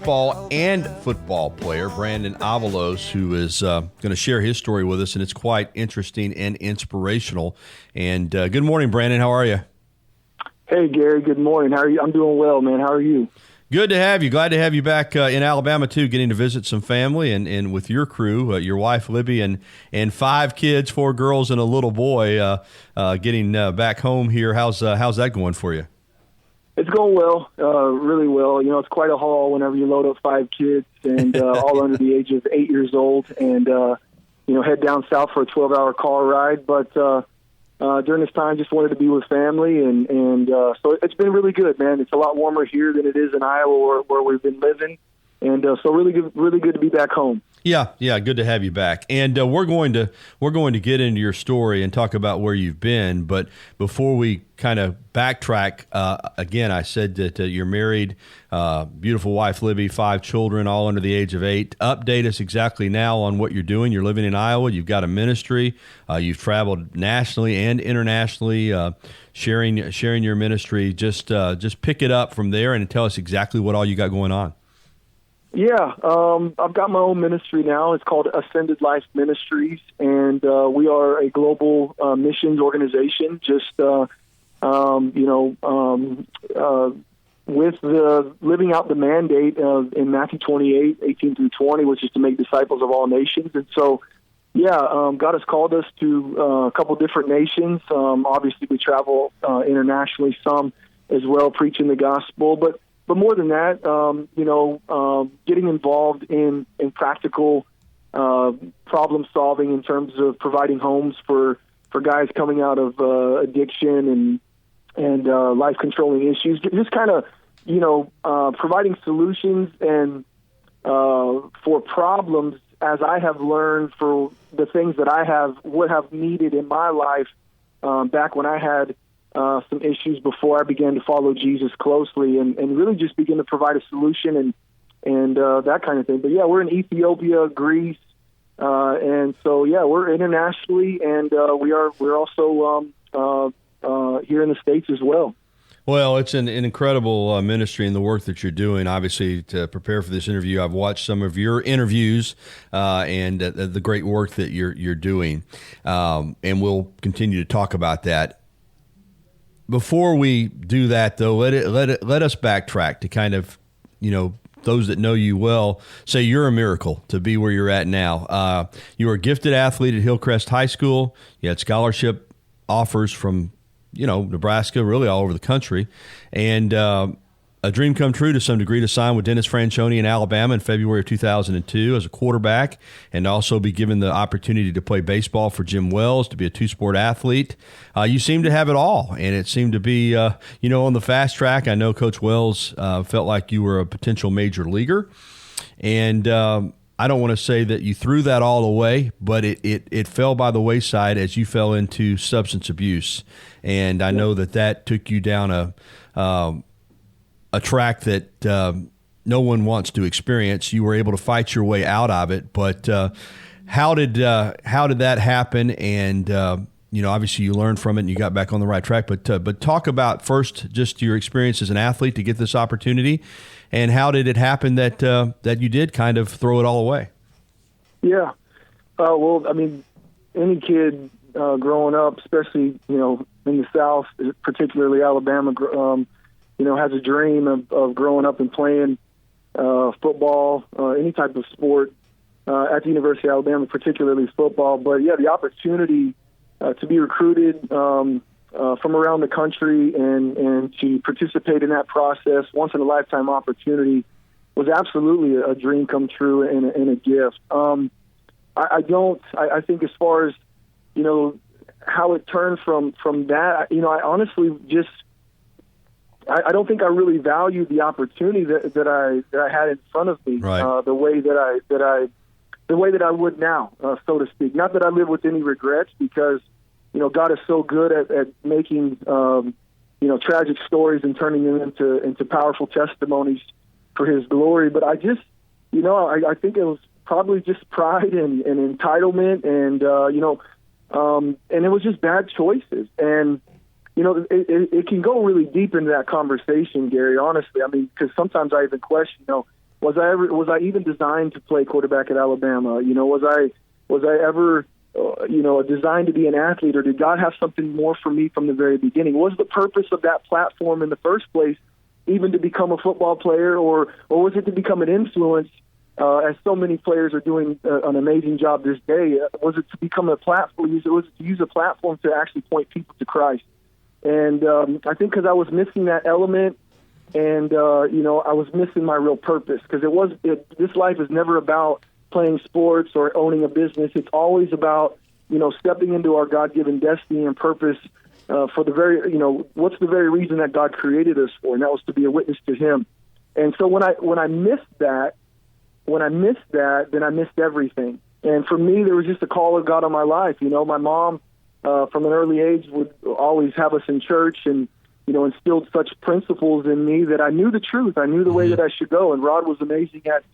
baseball and football player, Brandon Avalos, who is going to share his story with us, and it's quite interesting and inspirational. And good morning, Brandon. How are you? Hey, Gary. Good morning. How are you? I'm doing well, man. How are you? Good to have you. Glad to have you back in Alabama, too, getting to visit some family and with your crew, your wife, Libby, and 5 kids, 4 girls, and a little boy getting back home here. How's that going for you? It's going well, really well. You know, it's quite a haul whenever you load up 5 kids and all under the age of 8 years old and, head down south for a 12-hour car ride. But during this time, just wanted to be with family. And so it's been really good, man. It's a lot warmer here than it is in Iowa where we've been living. And so really good to be back home. Yeah, good to have you back. And we're going to get into your story and talk about where you've been. But before we kind of backtrack, again, I said that you're married, beautiful wife Libby, 5 children, all under the age of 8. Update us exactly now on what you're doing. You're living in Iowa. You've got a ministry. You've traveled nationally and internationally, sharing your ministry. Just pick it up from there and tell us exactly what all you got going on. Yeah, I've got my own ministry now. It's called Ascended Life Ministries, and we are a global missions organization. Just with the living out the mandate in Matthew 28:18-20, which is to make disciples of all nations. And so, God has called us to a couple different nations. Obviously, we travel internationally, some as well, preaching the gospel, but more than that, getting involved in practical problem solving in terms of providing homes for guys coming out of addiction and life controlling issues. Just kind of, providing solutions and for problems as I have learned for the things that would have needed in my life back when I had some issues before I began to follow Jesus closely and really just begin to provide a solution and that kind of thing. But we're in Ethiopia, Greece, and so we're internationally, and we're also here in the States as well. Well, it's an incredible ministry and the work that you're doing. Obviously, to prepare for this interview, I've watched some of your interviews and the great work that you're doing, and we'll continue to talk about that. Before we do that, though, let us backtrack to kind of, those that know you well say you're a miracle to be where you're at now. You were a gifted athlete at Hillcrest High School. You had scholarship offers from, Nebraska, really all over the country, and a dream come true to some degree to sign with Dennis Franchione in Alabama in February of 2002 as a quarterback, and also be given the opportunity to play baseball for Jim Wells, to be a 2-sport athlete. You seem to have it all, and it seemed to be, on the fast track. I know Coach Wells felt like you were a potential major leaguer, and I don't want to say that you threw that all away, but it fell by the wayside as you fell into substance abuse, and I know that took you down a track that no one wants to experience. You were able to fight your way out of it, but how did that happen? And obviously you learned from it and you got back on the right track. But talk about first just your experience as an athlete to get this opportunity, and how did it happen that you did kind of throw it all away? Yeah, well, I mean, any kid growing up, especially in the South, particularly Alabama. Has a dream of growing up and playing football, any type of sport at the University of Alabama, particularly football. But, the opportunity to be recruited from around the country and to participate in that process, once-in-a-lifetime opportunity, was absolutely a dream come true and a gift. I think as far as, how it turned from that, I honestly just – I don't think I really valued the opportunity that I had in front of me, right. The way that I would now, so to speak. Not that I live with any regrets, because God is so good at making tragic stories and turning them into powerful testimonies for His glory. But I just I think it was probably just pride and entitlement and it was just bad choices. And it can go really deep into that conversation, Gary, honestly. I mean, because sometimes I even question, Was I even designed to play quarterback at Alabama? Was I ever designed to be an athlete, or did God have something more for me from the very beginning? Was the purpose of that platform in the first place even to become a football player, or was it to become an influence, as so many players are doing an amazing job this day? Was it to become a platform? Was it to use a platform to actually point people to Christ? And I think because I was missing that element, and I was missing my real purpose, because this life is never about playing sports or owning a business. It's always about stepping into our God-given destiny and purpose for the very what's the very reason that God created us for, and that was to be a witness to Him. And so when I missed that, then I missed everything. And for me, there was just a call of God on my life. My mom from an early age would always have us in church, and instilled such principles in me that I knew the truth. I knew the way that I should go. And Rod was amazing at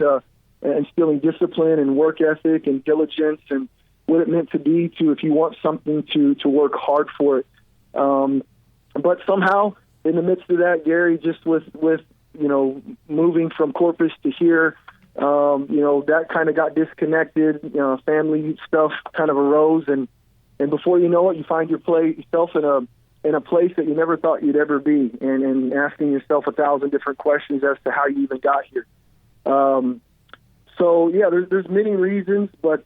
instilling discipline and work ethic and diligence and what it meant to be if you want something, to work hard for it. But somehow in the midst of that, Gary, just with moving from Corpus to here, that kind of got disconnected. Family stuff kind of arose, and before you know it, you find yourself in a place that you never thought you'd ever be, and asking yourself 1,000 different questions as to how you even got here. There's many reasons, but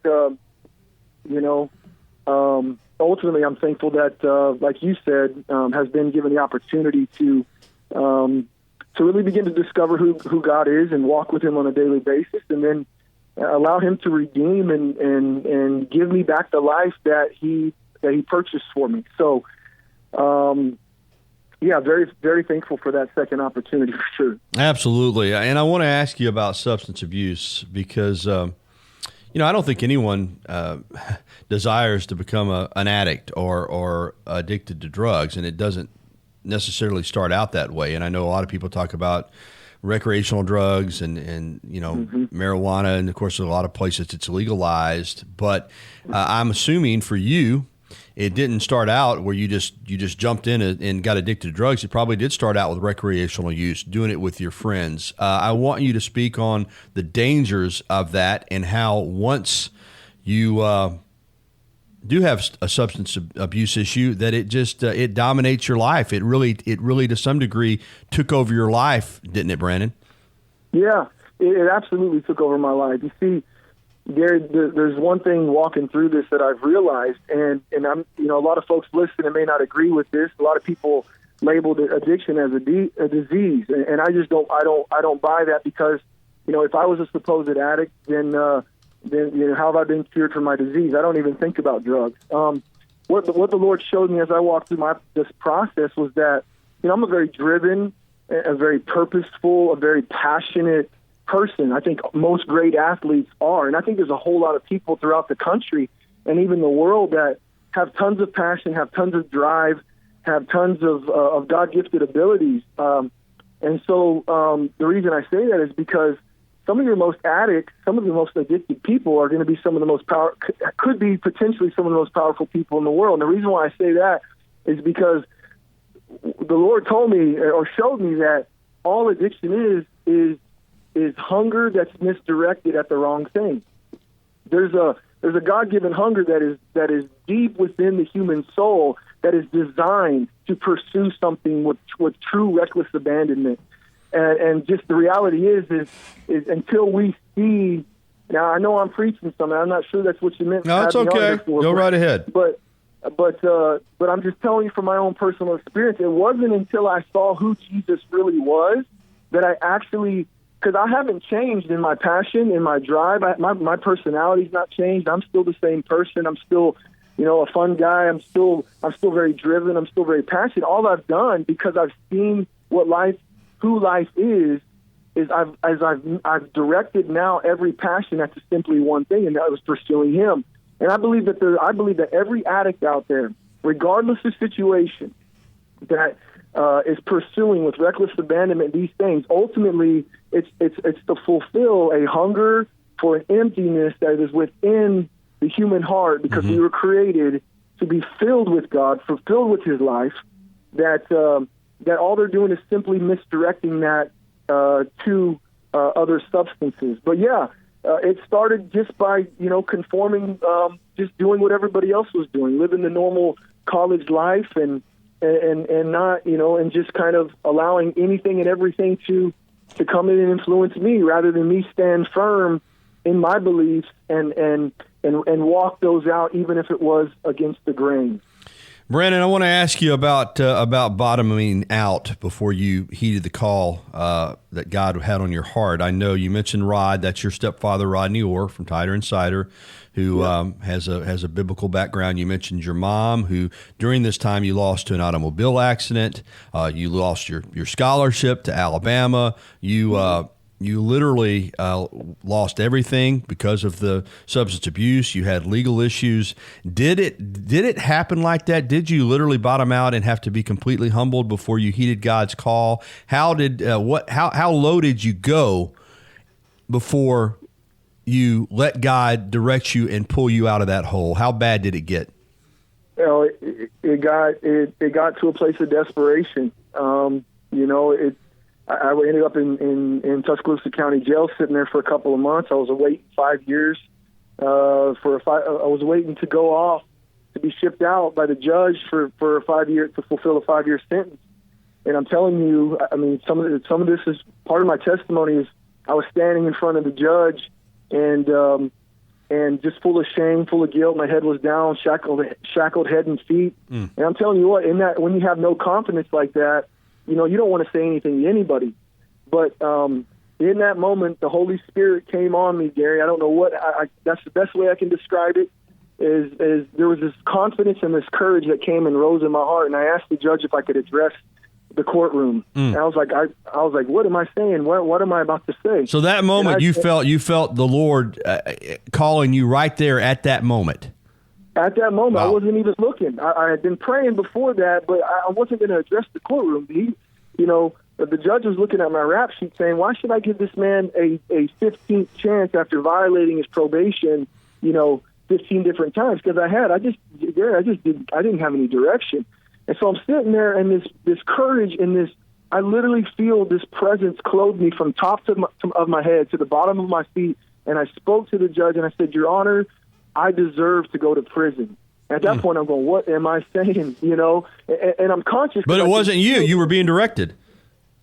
ultimately I'm thankful that, like you said, has been given the opportunity to really begin to discover who God is and walk with Him on a daily basis, and then allow Him to redeem and give me back the life that He purchased for me. So, very, very thankful for that second opportunity, for sure. Absolutely. And I want to ask you about substance abuse, because, I don't think anyone desires to become an addict or addicted to drugs, and it doesn't necessarily start out that way. And I know a lot of people talk about recreational drugs and marijuana, and of course, in a lot of places it's legalized. But I'm assuming for you, it didn't start out where you just jumped in and got addicted to drugs. It probably did start out with recreational use, doing it with your friends. I want you to speak on the dangers of that, and how once you do have a substance abuse issue, that it dominates your life. It really to some degree took over your life, didn't it, Brandon? Yeah, it absolutely took over my life. You see, Gary, there's one thing walking through this that I've realized, and I'm, a lot of folks listening may not agree with this. A lot of people labeled addiction as a disease, and I just don't buy that, because, if I was a supposed addict, then how have I been cured from my disease? I don't even think about drugs. What the Lord showed me as I walked through this process was that, I'm a very driven, a very purposeful, a very passionate person. I think most great athletes are, and I think there's a whole lot of people throughout the country and even the world that have tons of passion, have tons of drive, have tons of God-gifted abilities. And so the reason I say that is because some of your most addicts, some of the most addicted people are going to be could be potentially some of the most powerful people in the world. And the reason why I say that is because the Lord told me, or showed me, that all addiction is hunger that's misdirected at the wrong thing. There's a God-given hunger that is deep within the human soul, that is designed to pursue something with true reckless abandonment. And just the reality is until we see. Now, I know I'm preaching something. I'm not sure that's what you meant. No, it's okay. Go right ahead. But I'm just telling you from my own personal experience. It wasn't until I saw who Jesus really was that I actually. Because I haven't changed in my passion, in my drive. My personality's not changed. I'm still the same person. I'm still, a fun guy. I'm still very driven. I'm still very passionate. All I've done, because I've seen who life is I've directed now every passion at simply one thing, and that was pursuing Him. And I believe that every addict out there, regardless of situation, that is pursuing with reckless abandonment these things, ultimately it's to fulfill a hunger for an emptiness that is within the human heart, because we were created to be filled with God, fulfilled with His life, that all they're doing is simply misdirecting that to other substances. But yeah, it started just by, conforming, just doing what everybody else was doing, living the normal college life and not, and just kind of allowing anything and everything to come in and influence me rather than me stand firm in my beliefs and walk those out, even if it was against the grain. Brandon, I want to ask you about bottoming out before you heeded the call that God had on your heart. I know you mentioned Rod. That's your stepfather, Rodney Orr from Tider Insider, who has a biblical background. You mentioned your mom, who during this time you lost to an automobile accident. You lost your scholarship to Alabama. You literally lost everything because of the substance abuse. You had legal issues. Did it happen like that? Did you literally bottom out and have to be completely humbled before you heeded God's call? How low did you go before you let God direct you and pull you out of that hole? How bad did it get? It got to a place of desperation. I ended up in Tuscaloosa County Jail, sitting there for a couple of months. I was awaiting 5 years I was waiting to go off to be shipped out by the judge for a 5 year to fulfill a 5 year sentence. And I'm telling you, I mean, some of this is part of my testimony. Is I was standing in front of the judge and just full of shame, full of guilt. My head was down, shackled head and feet. And I'm telling you what, when you have no confidence like that, you don't want to say anything to anybody. But in that moment, the Holy Spirit came on me, Gary. I don't know what, that's the best way I can describe it, is there was this confidence and this courage that came and rose in my heart. And I asked the judge if I could address the courtroom. And I was like, what am I saying? What am I about to say? So that moment you felt the Lord calling you right there at that moment. At that moment, Wow. I wasn't even looking. I had been praying before that, but I wasn't going to address the courtroom. The judge was looking at my rap sheet saying, why should I give this man a 15th chance after violating his probation, 15 different times? Because I didn't have any direction. And so I'm sitting there, and this courage and this, I literally feel this presence clothe me from top of my head to the bottom of my feet. And I spoke to the judge, and I said, Your Honor, I deserve to go to prison. At that point, I'm going, what am I saying? And I'm conscious. But it wasn't you. You were being directed.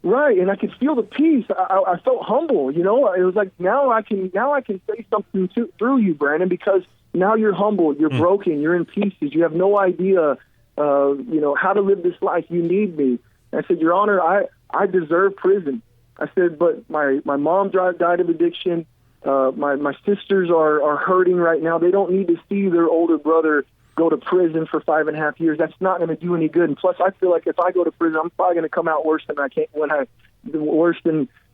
Right, and I could feel the peace. I felt humble. It was like now I can say something through you, Brandon, because now you're humble, you're broken, you're in pieces. You have no idea, how to live this life. You need me. And I said, Your Honor, I deserve prison. I said, but my mom died of addiction. My sisters are hurting right now. They don't need to see their older brother go to prison for 5.5 years. That's not going to do any good. And plus, I feel like if I go to prison, I'm probably going to come out worse than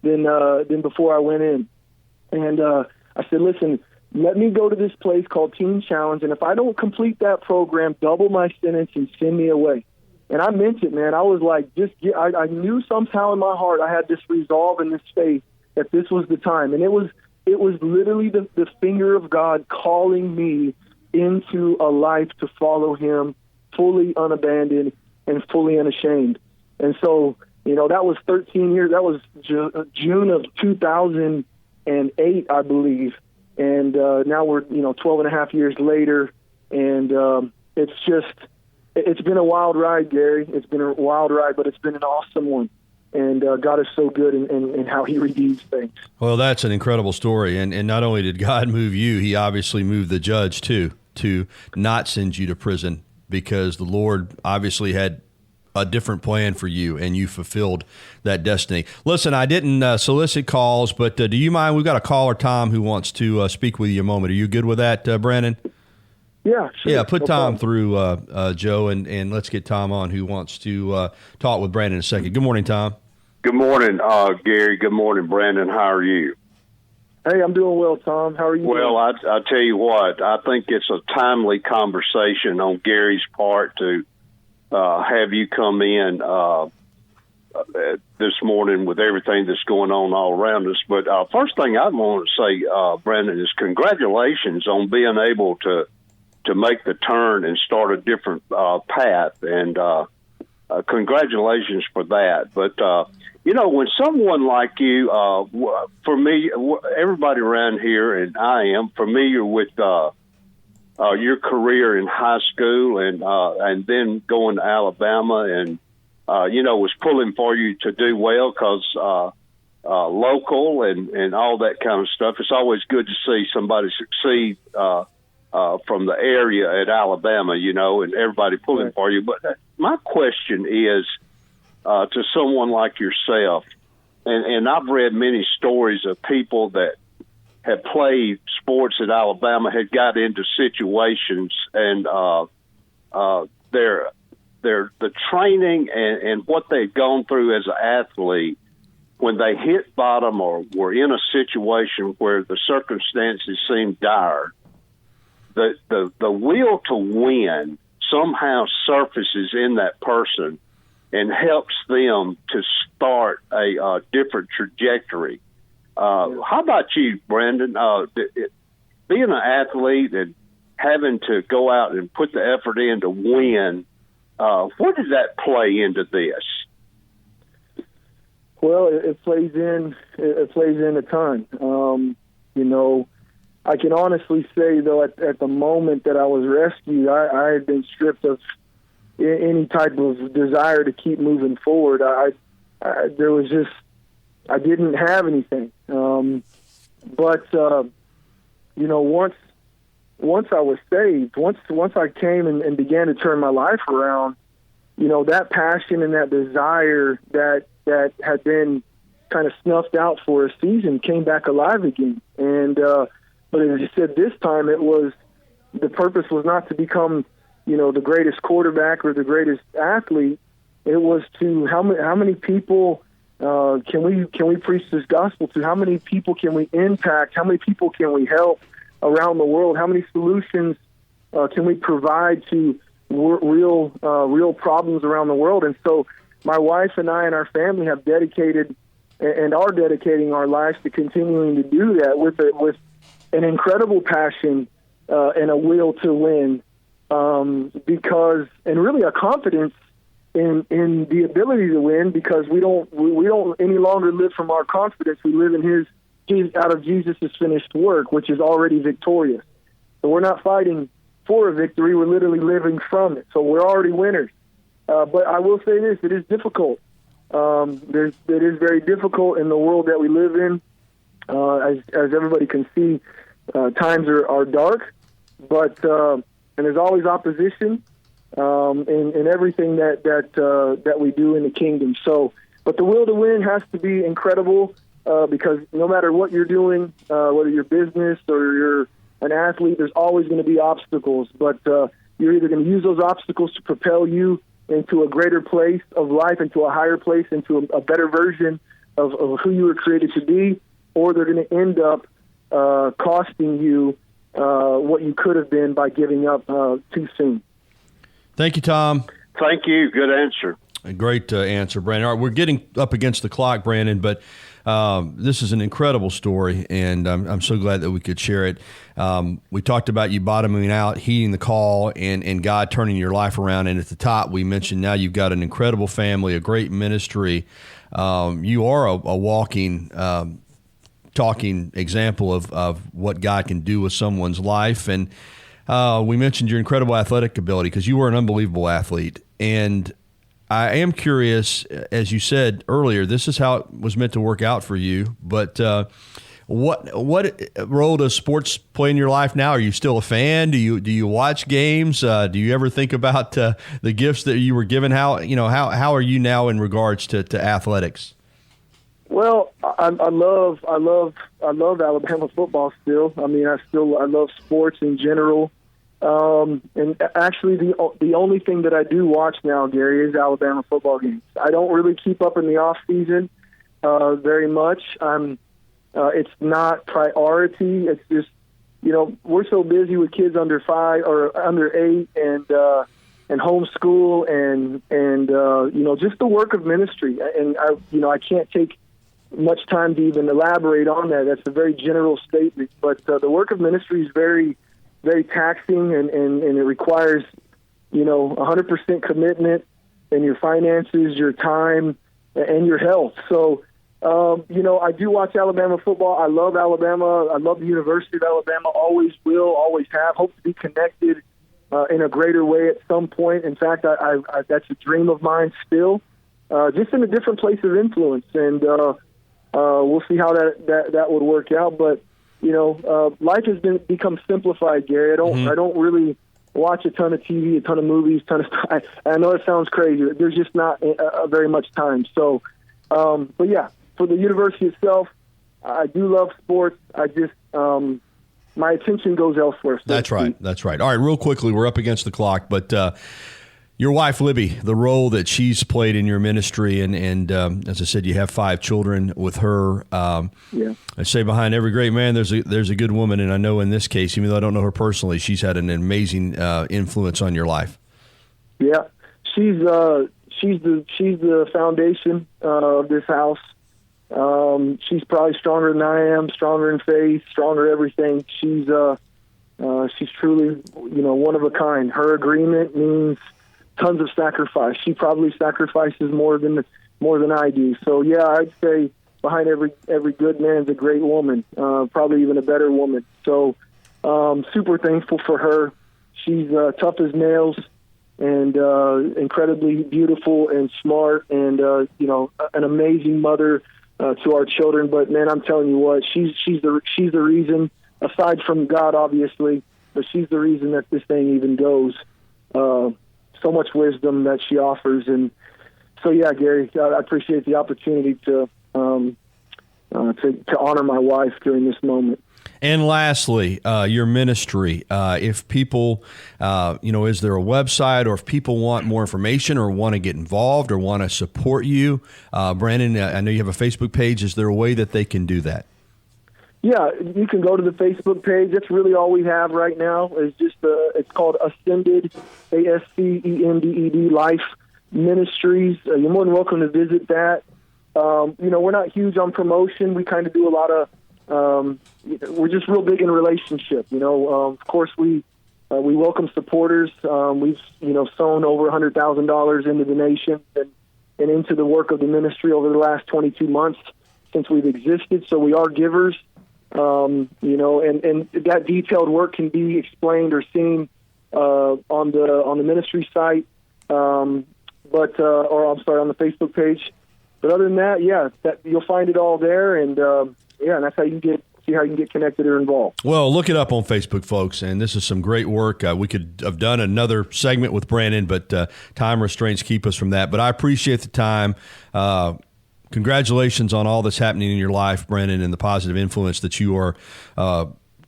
than before I went in. And I said, listen, let me go to this place called Teen Challenge, and if I don't complete that program, double my sentence and send me away. And I meant it, man. I was like, I knew somehow in my heart I had this resolve and this faith that this was the time. And it was literally the finger of God calling me into a life to follow him fully unabandoned and fully unashamed. And so, that was 13 years. That was June of 2008, I believe. And now we're, 12 and a half years later. And it's been a wild ride, Gary. It's been a wild ride, but it's been an awesome one. And God is so good in how he redeems things. Well, that's an incredible story. And not only did God move you, he obviously moved the judge, too, to not send you to prison, because the Lord obviously had a different plan for you, and you fulfilled that destiny. Listen, I didn't solicit calls, but do you mind? We've got a caller, Tom, who wants to speak with you a moment. Are you good with that, Brandon? Yeah, sure. Yeah, put Tom through, Joe, and let's get Tom on, who wants to talk with Brandon in a second. Good morning, Tom. Good morning, Gary. Good morning, Brandon. How are you? Hey, I'm doing well, Tom. How are you doing? Well, I tell you what, I think it's a timely conversation on Gary's part to have you come in this morning with everything that's going on all around us. But first thing I want to say, Brandon, is congratulations on being able to make the turn and start a different path, and congratulations for that. But when someone like you, for me, everybody around here, and I am familiar with your career in high school and then going to Alabama and, was pulling for you to do well because local and all that kind of stuff. It's always good to see somebody succeed from the area at Alabama, and everybody pulling for you. But my question is to someone like yourself, and I've read many stories of people that had played sports at Alabama, had got into situations, and the training and what they'd gone through as an athlete, when they hit bottom or were in a situation where the circumstances seemed dire, the will to win somehow surfaces in that person and helps them to start a different trajectory. How about you, Brandon? Being an athlete and having to go out and put the effort in to win, where does that play into this? Well, it plays in a ton. I can honestly say, though, at the moment that I was rescued, I had been stripped of any type of desire to keep moving forward. I didn't have anything. But once I was saved, once I came and began to turn my life around, that passion and that desire that had been kind of snuffed out for a season came back alive again. And but as you said, this time the purpose was not to become, the greatest quarterback or the greatest athlete. It was to how many people can we preach this gospel to? How many people can we impact? How many people can we help around the world? How many solutions can we provide to real problems around the world? And so my wife and I and our family have dedicated and are dedicating our lives to continuing to do that with an incredible passion and a will to win, because and really a confidence in the ability to win, because we don't any longer live from our confidence. We live in his out of Jesus' finished work, which is already victorious. So we're not fighting for a victory; we're literally living from it. So we're already winners. But I will say this: it is difficult. It is very difficult in the world that we live in. As everybody can see, times are dark, but and there's always opposition in everything that we do in the kingdom. So, but the will to win has to be incredible, because no matter what you're doing, whether you're business or you're an athlete, there's always going to be obstacles. But you're either going to use those obstacles to propel you into a greater place of life, into a higher place, into a better version of who you were created to be, or they're going to end up costing you what you could have been by giving up too soon. Thank you, Tom. Thank you. Good answer. A great answer, Brandon. All right, we're getting up against the clock, Brandon, but this is an incredible story, and I'm so glad that we could share it. We talked about you bottoming out, heeding the call, and God turning your life around. And at the top, we mentioned now you've got an incredible family, a great ministry. You are a walking, talking example of what God can do with someone's life. And we mentioned your incredible athletic ability, because you were an unbelievable athlete. And I am curious, as you said earlier, this is how it was meant to work out for you. But what role does sports play in your life now? Are you still a fan? Do you watch games? Do you ever think about the gifts that you were given? How are you now in regards to athletics? Well, I love Alabama football still. I mean, I love sports in general. And actually, the only thing that I do watch now, Gary, is Alabama football games. I don't really keep up in the off season very much. It's not priority. It's just, we're so busy with kids under 5 or under 8 and homeschool and just the work of ministry. And I can't take much time to even elaborate on that. That's a very general statement, but the work of ministry is very, very taxing, and it requires, 100% commitment in your finances, your time, and your health. So, I do watch Alabama football. I love Alabama. I love the University of Alabama. Always will, always have. Hope to be connected in a greater way at some point. In fact, I that's a dream of mine still, just in a different place of influence. And we'll see how that would work out. But, life has become simplified, Gary. I don't really watch a ton of TV, a ton of movies, I know it sounds crazy. There's just not very much time. So, but yeah, for the university itself, I do love sports. I just, my attention goes elsewhere. That's right. All right, real quickly, we're up against the clock, but your wife, Libby, the role that she's played in your ministry, and as I said, you have 5 children with her. Yeah. I say behind every great man, there's a good woman, and I know in this case, even though I don't know her personally, she's had an amazing influence on your life. Yeah, she's the foundation of this house. She's probably stronger than I am, stronger in faith, stronger everything. She's truly, one of a kind. Her agreement means tons of sacrifice. She probably sacrifices more than I do. So yeah, I'd say behind every good man's a great woman, probably even a better woman. So super thankful for her. She's tough as nails and incredibly beautiful and smart and an amazing mother to our children. But man, I'm telling you what, she's the reason, aside from God obviously, but she's the reason that this thing even goes. So much wisdom that she offers. And so, yeah, Gary, I appreciate the opportunity to honor my wife during this moment. And lastly, your ministry, if people, is there a website, or if people want more information or want to get involved or want to support you, Brandon, I know you have a Facebook page. Is there a way that they can do that? Yeah, you can go to the Facebook page. That's really all we have right now. Is just it's called Ascended, ASCENDED Life Ministries. You're more than welcome to visit that. We're not huge on promotion. We kind of do a lot of. We're just real big in relationship. Of course we welcome supporters. We've sown over $100,000 into the nation and into the work of the ministry over the last 22 months since we've existed. So we are givers. And that detailed work can be explained or seen on the ministry site, on the Facebook page. But other than that, yeah, you'll find it all there, and and that's how you can get connected or involved. Well, look it up on Facebook, folks, and this is some great work. We could have done another segment with Brandon, but time restraints keep us from that. But I appreciate the time. Congratulations on all that's happening in your life, Brandon, and the positive influence that you are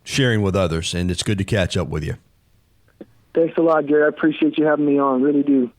sharing with others. And it's good to catch up with you. Thanks a lot, Gary. I appreciate you having me on. Really do.